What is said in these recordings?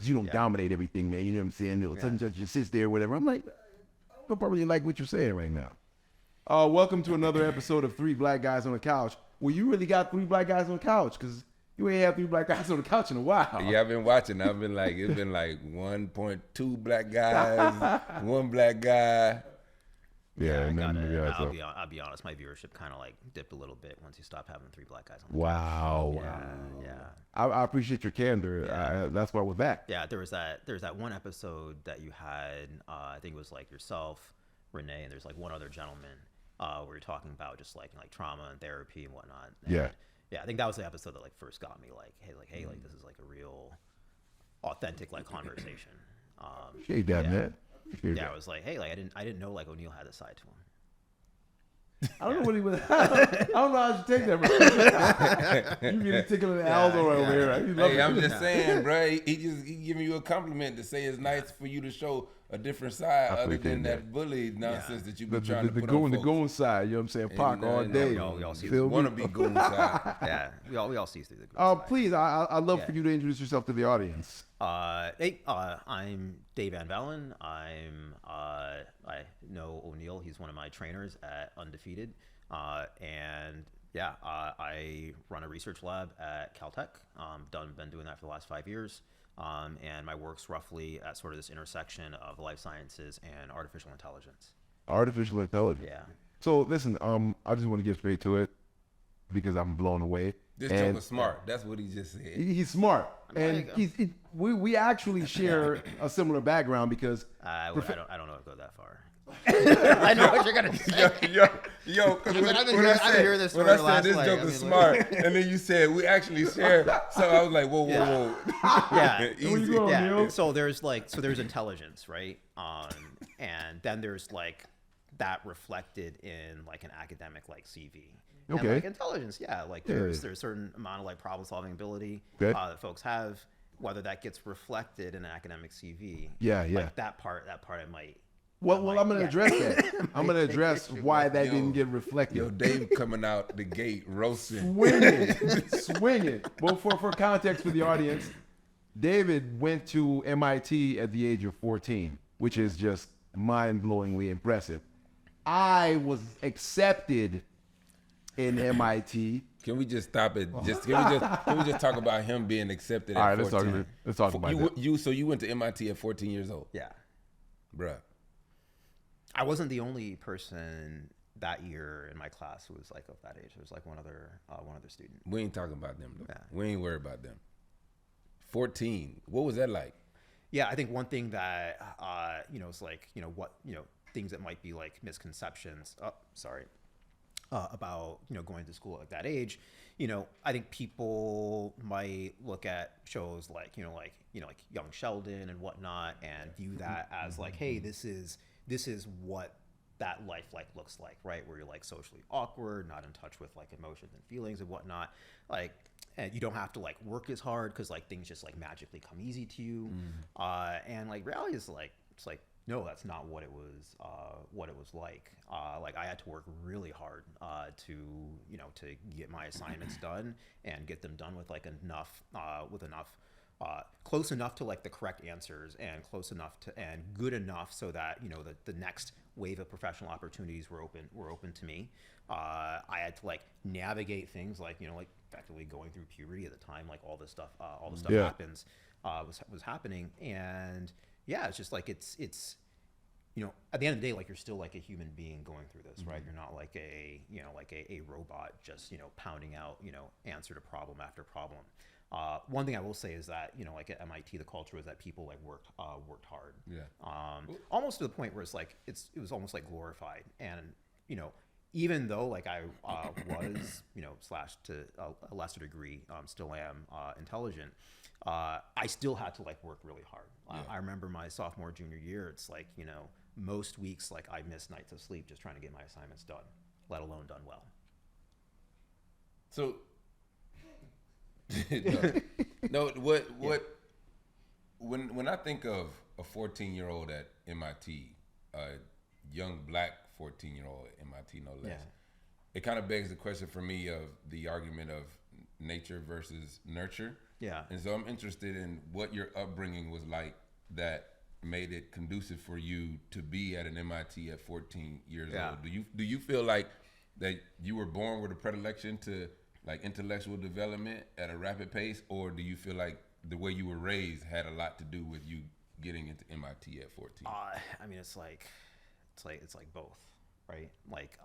you don't dominate everything, man. You know what I'm saying? You know, such and such just sits there, whatever. I'm like, I don't probably like what you're saying right now. Welcome to another episode of Three Black Guys on the Couch. Well, you really got three black guys on the couch because you ain't had three black guys on the couch in a while. Yeah, I've been watching. It's been like 1.2 black guys, one black guy. Yeah, and I'll be honest. My viewership kind of like dipped a little bit once you stop having three black guys on the couch. Wow. Yeah. I appreciate your candor. Yeah. That's why we're back. Yeah, there was that one episode that you had. I think it was like yourself, Renee, and there's like one other gentleman. Where you're talking about just like trauma and therapy and whatnot. And yeah, I think that was the episode that like first got me like, hey, this is like a real, authentic like conversation. Appreciate that, man. I was like, hey, like I didn't know like O'Neal had a side to him. I don't know what he was. I don't know how to take that. Bro. You getting tickling Alzo right over here. Hey, I'm just saying, bro. He giving you a compliment to say it's nice for you to show a different side other than that bully nonsense that you've been trying to put on folks. The goon side, you know what I'm saying? Pac all day. We all see want to be goon side. Yeah, we all see through the goon side. Please, I'd love for you to introduce yourself to the audience. Hey, I'm Dave Van Valen. I know O'Neal. He's one of my trainers at Undefeated. And yeah, I run a research lab at Caltech. Been doing that for the last 5 years. And my work's roughly at sort of this intersection of life sciences and artificial intelligence. Artificial intelligence. Yeah. So listen, I just want to get straight to it because I'm blown away. This joker's smart. That's what he just said. He's smart, and we actually share a similar background because I don't know if I go that far. I know what you're gonna say. Yo, because when I said this joker's smart, and then you said we actually share, so I was like, whoa. Yeah. Easy. So there's intelligence, right? And then there's like that reflected in like an academic like CV. Okay. And like intelligence, like there's a certain amount of like problem solving ability that folks have, whether that gets reflected in an academic CV. Yeah. Like that part I might. Well, I'm going to address that. I'm going to address why that didn't get reflected. Yo, Dave coming out the gate roasting. Swinging. Well, for context for the audience, David went to MIT at the age of 14, which is just mind-blowingly impressive. I was accepted in MIT. Can we just stop it? Can we just talk about him being accepted at 14? All right, let's talk about that. So you went to MIT at 14 years old? Yeah. Bruh. I wasn't the only person that year in my class who was like of that age. There was like one other student. We ain't talking about them though. Yeah. We ain't worried about them. 14. What was that like? Yeah, I think one thing that it's like things that might be like misconceptions. About going to school at that age. I think people might look at shows like Young Sheldon and whatnot and view that as like, hey, this is what that life like looks like, right? Where you're like socially awkward, not in touch with like emotions and feelings and whatnot. Like, and you don't have to like work as hard because like things just like magically come easy to you. And like reality is like, it's like, no, that's not what it was. What it was like. Like I had to work really hard to get my assignments done and get them done with like enough close enough to like the correct answers and close enough to and good enough so that the next wave of professional opportunities were open to me. I had to like navigate things like like effectively going through puberty at the time, like all this stuff happens was happening. And yeah, it's just like it's at the end of the day, like you're still like a human being going through this, right? You're not like a robot just pounding out answer to problem after problem. One thing I will say is that like at MIT, the culture was that people like worked hard. Almost to the point where it's like it was almost like glorified. And even though like I was / to a lesser degree still am intelligent, I still had to like work really hard. I remember my sophomore junior year, it's like most weeks like I missed nights of sleep just trying to get my assignments done, let alone done well. So when I think of a 14-year-old at MIT, a young black 14-year-old at MIT no less, it kind of begs the question for me of the argument of nature versus nurture. Yeah. And so I'm interested in what your upbringing was like that made it conducive for you to be at an MIT at 14 years old. Do you feel like that you were born with a predilection to like intellectual development at a rapid pace, or do you feel like the way you were raised had a lot to do with you getting into MIT at 14? I mean, it's like both, right? Like,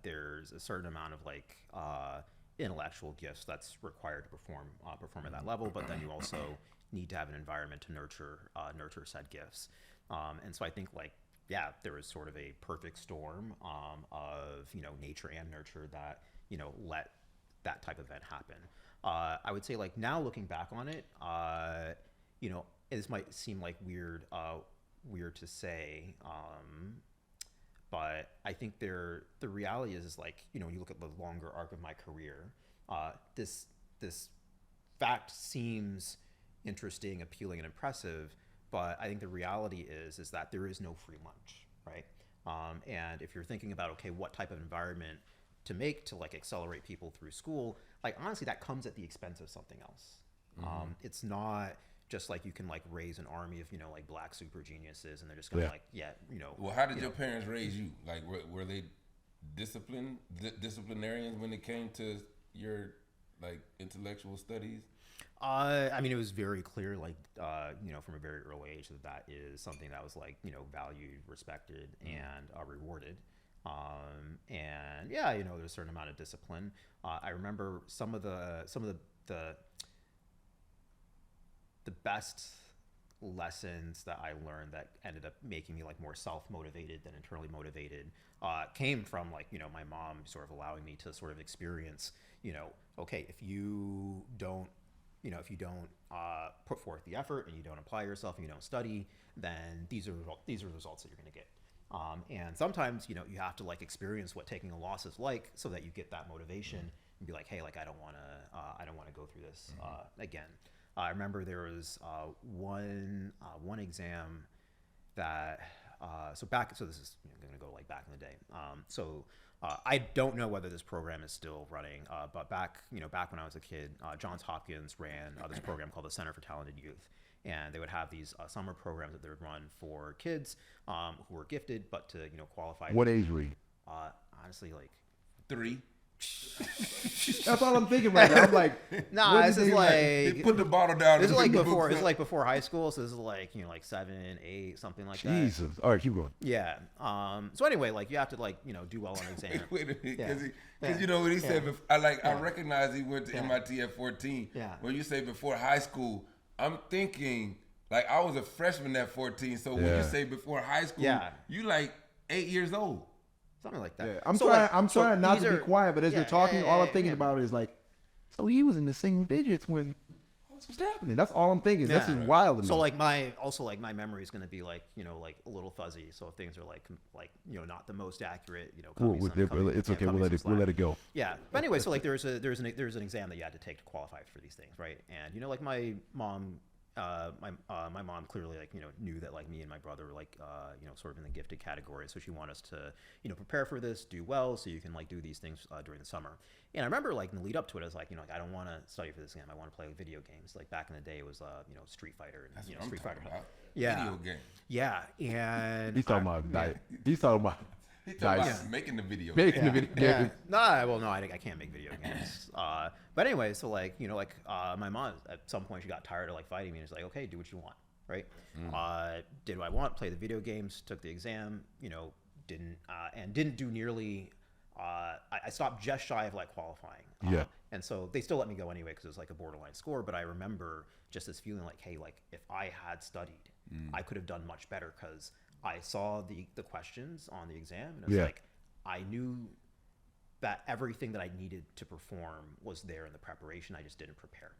there's a certain amount of like intellectual gifts that's required to perform at that level, but then you also need to have an environment to nurture said gifts. And so I think like, yeah, there was sort of a perfect storm of, you know, nature and nurture that, you know, let that type of event happen. I would say like now looking back on it, you know, this might seem like weird to say, but I think the reality is like, you know, when you look at the longer arc of my career, this fact seems interesting, appealing, and impressive, but I think the reality is that there is no free lunch, right? And if you're thinking about, okay, what type of environment to make to like accelerate people through school, like honestly, that comes at the expense of something else. It's not just like you can like raise an army of, you know, like black super geniuses and they're just gonna like, yeah, you know. Well, how did your parents raise you? Like, were they disciplinarians when it came to your like intellectual studies? I mean, it was very clear, like, you know, from a very early age that is something that was like, you know, valued, respected, and rewarded. And yeah, you know, there's a certain amount of discipline. I remember some of the best lessons that I learned that ended up making me like more self-motivated than internally motivated came from like, you know, my mom sort of allowing me to sort of experience, you know, okay, if you don't put forth the effort and you don't apply yourself and you don't study, then these are the results that you're going to get. And sometimes, you know, you have to like experience what taking a loss is like so that you get that motivation and be like, hey, like I don't want to go through this again. I remember there was one exam that so this is going to go like back in the day. I don't know whether this program is still running, but back when I was a kid, Johns Hopkins ran this program called the Center for Talented Youth, and they would have these summer programs that they would run for kids who were gifted, but to, you know, qualify. What age were you? Honestly, like 3. That's all I'm thinking right now. I'm like, nah, this is like put the bottle down. This is like before. This is like before high school. So this is like, you know, like 7, 8, something like that. Jesus. All right, keep going. Yeah. So anyway, like you have to like, you know, do well on an exam. Wait a minute, because you know what he said. I recognize he went to MIT at 14. Yeah. When you say before high school, I'm thinking like I was a freshman at 14. So when you say before high school, you like 8 years old. Something like that. Yeah, I'm trying not to be quiet, but as you're talking, all I'm thinking about is like, so he was in the single digits when this was happening. That's all I'm thinking. This is wild to me. So like my memory is going to be like, you know, like a little fuzzy. So if things are like, you know, not the most accurate, you know, it's okay. We'll let it go. Yeah. But anyway, so like there's an exam that you had to take to qualify for these things, right? And you know, like my mom clearly like, you know, knew that like me and my brother were like, you know, sort of in the gifted category. So she wanted us to, you know, prepare for this, do well, so you can like do these things during the summer. And I remember like in the lead up to it, I was like, you know, like I don't want to study for this exam. I want to play video games. Like back in the day, it was you know, Street Fighter and, you know, Street Fighter. Video game. Yeah. And he's talking about diet. He's talking about. He's talking about making the video. Yeah. No, I can't make video games. But anyway, so like, you know, like my mom at some point she got tired of like fighting me and was like, okay, do what you want, right? Did what I want, play the video games, took the exam, you know, didn't do nearly. I stopped just shy of like qualifying. And so they still let me go anyway because it was like a borderline score. But I remember just this feeling like, hey, like if I had studied, I could have done much better because I saw the questions on the exam and it was like I knew that everything that I needed to perform was there in the preparation. I just didn't prepare.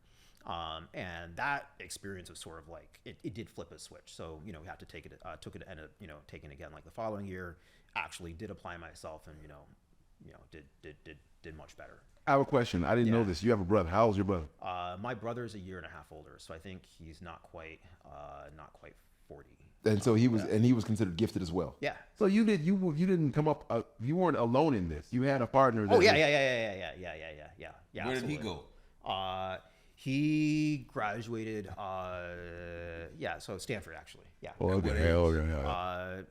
And that experience was sort of like it did flip a switch. So, you know, we had to took it and you know, taking it again like the following year, actually did apply myself and you know did much better. I have a question. I didn't know this. You have a brother. How old's your brother? My brother's a year and a half older, so I think he's not quite 40. And so he was considered gifted as well. Yeah. So you didn't come up. You weren't alone in this. You had a partner. Yeah. Where did he go? He graduated, so Stanford actually, yeah. Oh, okay.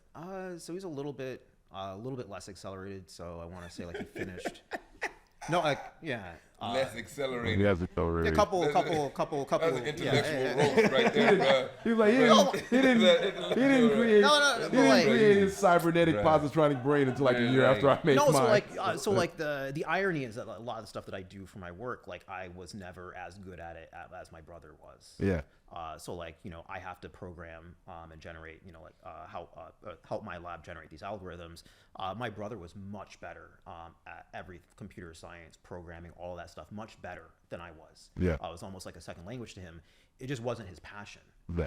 So he's a little bit less accelerated. So I want to say like he finished. No, like Less accelerated. He has accelerated. a couple. That's an intellectual roast right there, bro. He was like, he didn't create his cybernetic positronic brain until like a year after I made No, mine. so the irony is that a lot of the stuff that I do for my work, like I was never as good at it as my brother was. Yeah. So like, I have to program and generate, help my lab generate these algorithms. My brother was much better at every computer science, programming, all that stuff, much better than I was. Yeah. It was almost like a second language to him. It just wasn't his passion. Yeah.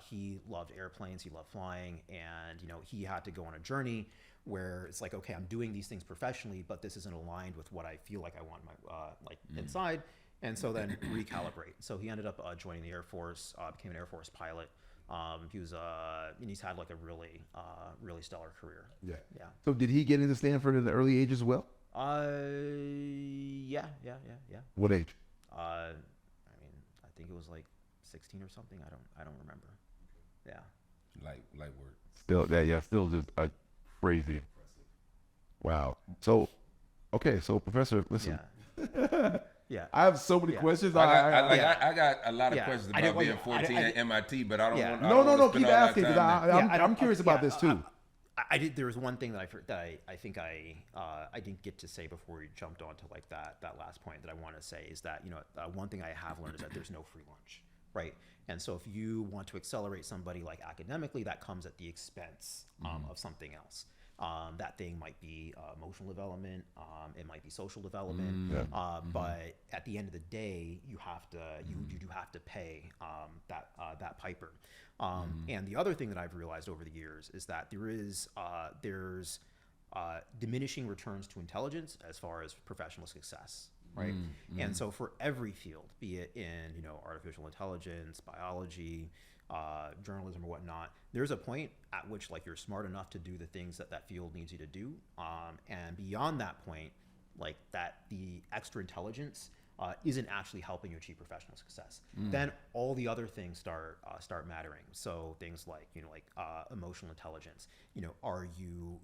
He loved airplanes, he loved flying, and he had to go on a journey where it's like, okay, I'm doing these things professionally, but this isn't aligned with what I feel like I want my inside. And so then recalibrate. So he ended up joining the Air Force, became an Air Force pilot. He was, and he's had like a really stellar career. Yeah. Yeah. So did he get into Stanford at the early age as well? Yeah. What age? I think it was like 16 or something. I don't remember. Yeah. Light work. Still just crazy. Wow. So, okay. So Professor, listen. Yeah. Yeah. I have so many questions. I got a lot of Yeah. questions I about didn't being want- 14 I- at MIT, but I don't Yeah. want. No. Keep asking because Yeah, I'm curious about this too. I did. There was one thing that I think I didn't get to say before we jumped onto like that last point that I want to say is that one thing I have learned is that there's no free lunch, right? And so if you want to accelerate somebody like academically, that comes at the expense of something else. That thing might be emotional development, it might be social development, but at the end of the day, you have to you do have to pay that piper. And the other thing that I've realized over the years is that there's diminishing returns to intelligence as far as professional success. Right. And so for every field, be it in, artificial intelligence, biology, journalism or whatnot, there's a point at which like you're smart enough to do the things that field needs you to do. And beyond that point, like that the extra intelligence isn't actually helping you achieve professional success. Then all the other things start mattering. So things like emotional intelligence. Are you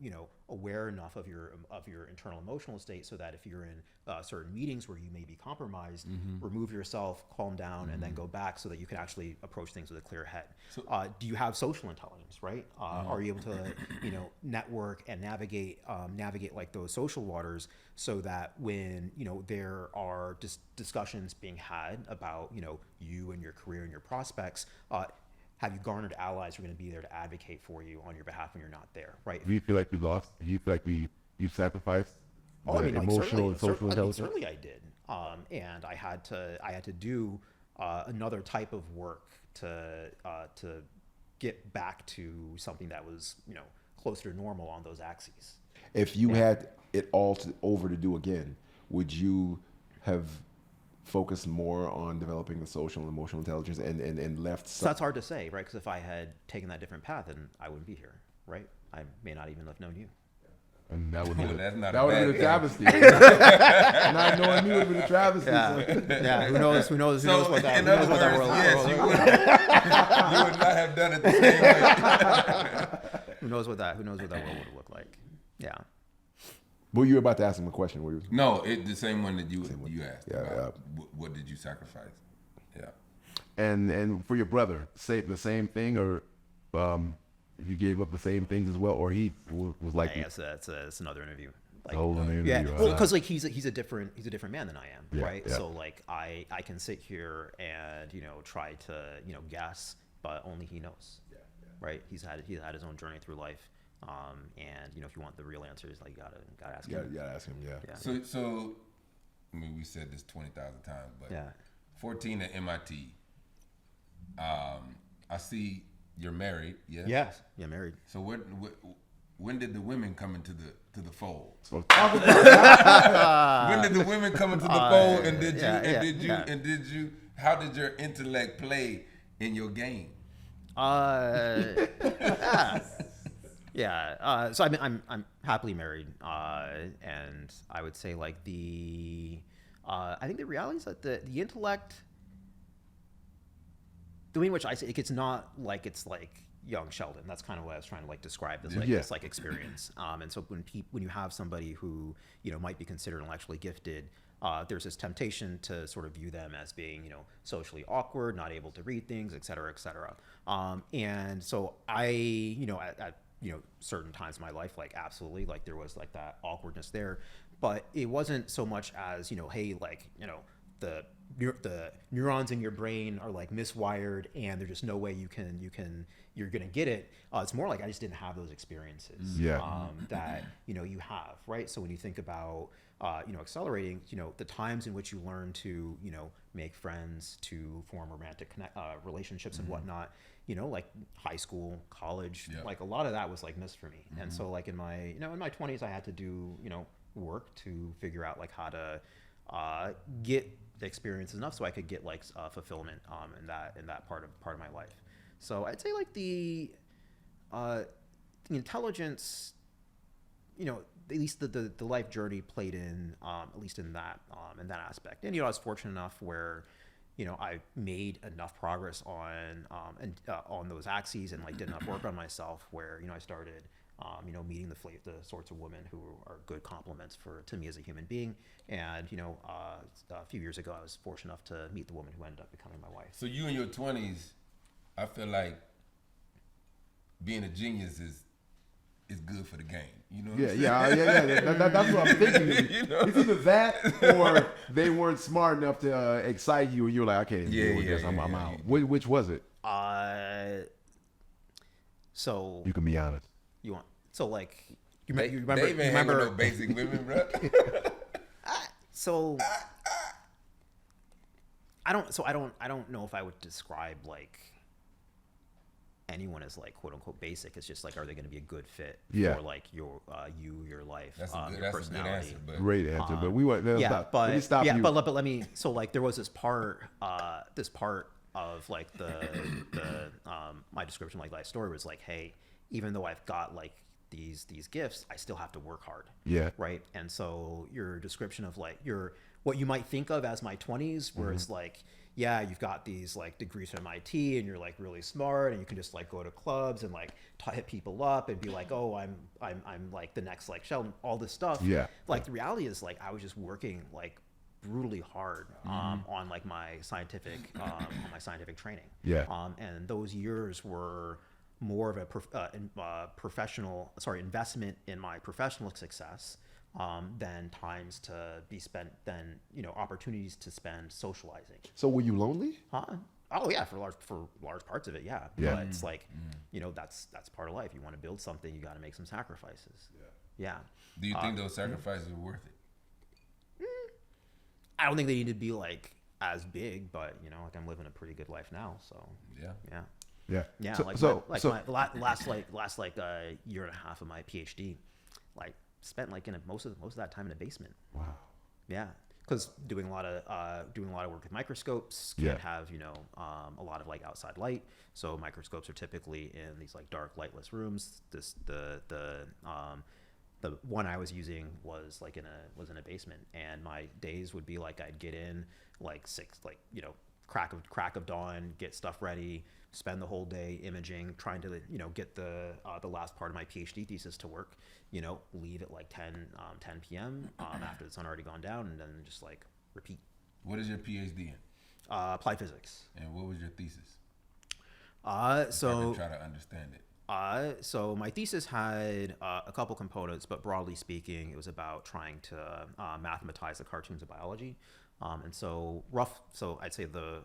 aware enough of your internal emotional state so that if you're in certain meetings where you may be compromised, remove yourself, calm down, and then go back so that you can actually approach things with a clear head. So, do you have social intelligence? Right? Are you able to network and navigate like those social waters so that when there are discussions being had about you and your career and your prospects, have you garnered allies who are going to be there to advocate for you on your behalf when you're not there, right? Do you feel like you lost? Do you feel like you sacrificed emotional and social intelligence? Certainly I did, and I had to do another type of work to get back to something that was closer to normal on those axes. If you had it all over to do again, would you have focused more on developing the social and emotional intelligence and left So that's hard to say, right? Because if I had taken that different path, then I wouldn't be here, right? I may not even have known you. And that would have that's not been a bad travesty. Not knowing you would have been a travesty. Yeah. Who knows what that in other words, yes, you would not have done it the same way. Who knows what that world would have looked like? Yeah. Well, you were about to ask him a question. What No, the same one that you asked. Yeah, about. What did you sacrifice? Yeah. And for your brother, say the same thing, or you gave up the same things as well, or he was like, Yeah, so that's another interview. Like, whole interview. yeah, well, because like he's a different man than I am, Yeah, right? yeah. So like I can sit here and try to guess, but only he knows, right? He's had his own journey through life, and if you want the real answers, like you gotta ask him. Yeah, ask him. Yeah. So, I mean, we said this 20,000 times, but Yeah. 14 at MIT. I see you're married. Yes. Yes. Yeah, married. So when did the women come into the fold? So talk about When did the women come into the fold, and did you? How did your intellect play in your game? Yeah. So I'm happily married, and I would say like I think the reality is that the intellect the way in which I say it's not like it's like young Sheldon. That's kind of what I was trying to like describe this like Yeah. this like experience. And so when you have somebody who might be considered intellectually gifted, there's this temptation to sort of view them as being socially awkward, not able to read things, et cetera, et cetera. And so I at certain times in my life, like absolutely, like there was like that awkwardness there, but it wasn't so much as hey, like the neurons in your brain are like miswired and there's just no way you're gonna get it. It's more like I just didn't have those experiences that you have, right? So when you think about accelerating, the times in which you learn to make friends, to form romantic relationships and whatnot, like high school, college, like a lot of that was like missed for me. And so like in my in my 20s I had to do work to figure out like how to get the experience enough so I could get like fulfillment in that part of my life. So I'd say like the intelligence, at least the life journey played in at least in that aspect. And I was fortunate enough where I made enough progress on those axes and like did enough work on myself where I started meeting the sorts of women who are good compliments to me as a human being. And a few years ago I was fortunate enough to meet the woman who ended up becoming my wife. So you in your 20s, I feel like being a genius is good for the game. You know what I'm saying? That's what I'm thinking. It's either that or they weren't smart enough to excite you, and you were like, I can't even deal with this. I'm out. Which was it? So you can be honest. You want like you Dave remember ain't no basic women, bro. So I don't know if I would describe like anyone as like quote unquote basic. It's just like, are they going to be a good fit for like your life, your personality? A good answer, but great answer. But we want but let me stop you. But let me. So like there was this part of like the my description, like life story was like, hey, even though I've got like these gifts, I still have to work hard. Yeah. Right. And so your description of like what you might think of as my 20s, where it's like, yeah, you've got these like degrees from MIT and you're like really smart and you can just like go to clubs and like hit people up and be like, oh, I'm like the next like Sheldon, all this stuff. Yeah. Like the reality is like I was just working like brutally hard on like my scientific training. Yeah. And those years were more of a investment in my professional success than times to be spent, than opportunities to spend socializing. So were you lonely? Oh yeah, for large parts of it, yeah. Yeah. But it's like that's part of life. You want to build something, you got to make some sacrifices. Yeah. do you think those sacrifices are worth it? I don't think they need to be like as big, but like I'm living a pretty good life now, so yeah. Yeah. My last year and a half of my PhD, like spent like most of that time in a basement. Wow. Yeah, because doing a lot of work with microscopes can't have a lot of like outside light. So microscopes are typically in these like dark, lightless rooms. The one I was using was in a basement, and my days would be like I'd get in like 6, crack of dawn, get stuff ready, spend the whole day imaging, trying to get the last part of my PhD thesis to work. Leave at like 10 p.m. After the sun already gone down, and then just like repeat. What is your PhD in? Applied physics. And what was your thesis? So I can try to understand it. So my thesis had a couple components, but broadly speaking, it was about trying to mathematize the cartoons of biology. And so I'd say the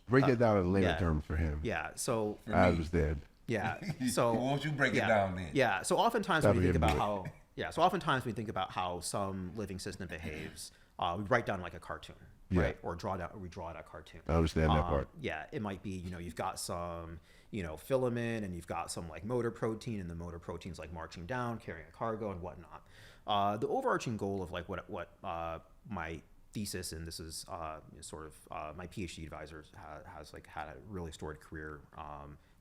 break it down in layman terms for him. Yeah. So I understand. Yeah. So won't you break it down then? Yeah. So oftentimes when we think about how some living system behaves, we write down like a cartoon, right? Or we draw out a cartoon. I understand that part. Yeah. It might be you've got some filament, and you've got some like motor protein, and the motor protein's like marching down, carrying a cargo and whatnot. The overarching goal of like what my thesis, and this is my PhD advisor has like had a really storied career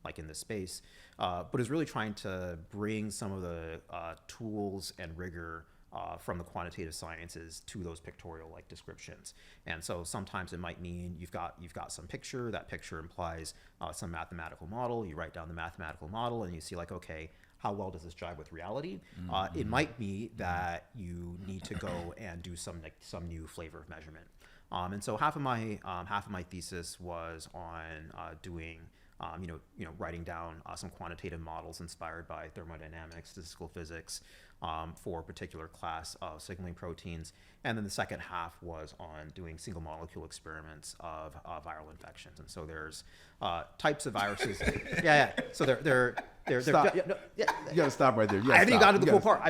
like in this space, but is really trying to bring some of the tools and rigor from the quantitative sciences to those pictorial like descriptions. And so sometimes it might mean you've got some picture. That picture implies some mathematical model. You write down the mathematical model and you see like, okay, how well does this jive with reality? It might be that you need to go and do some new flavor of measurement. And so half of my thesis was on doing writing down some quantitative models inspired by thermodynamics, statistical physics, for a particular class of signaling proteins. And then the second half was on doing single molecule experiments of viral infections. And so there's types of viruses. Yeah. So they're Stop. yeah, no, yeah. You gotta stop right there. I haven't even gotten to the cool part.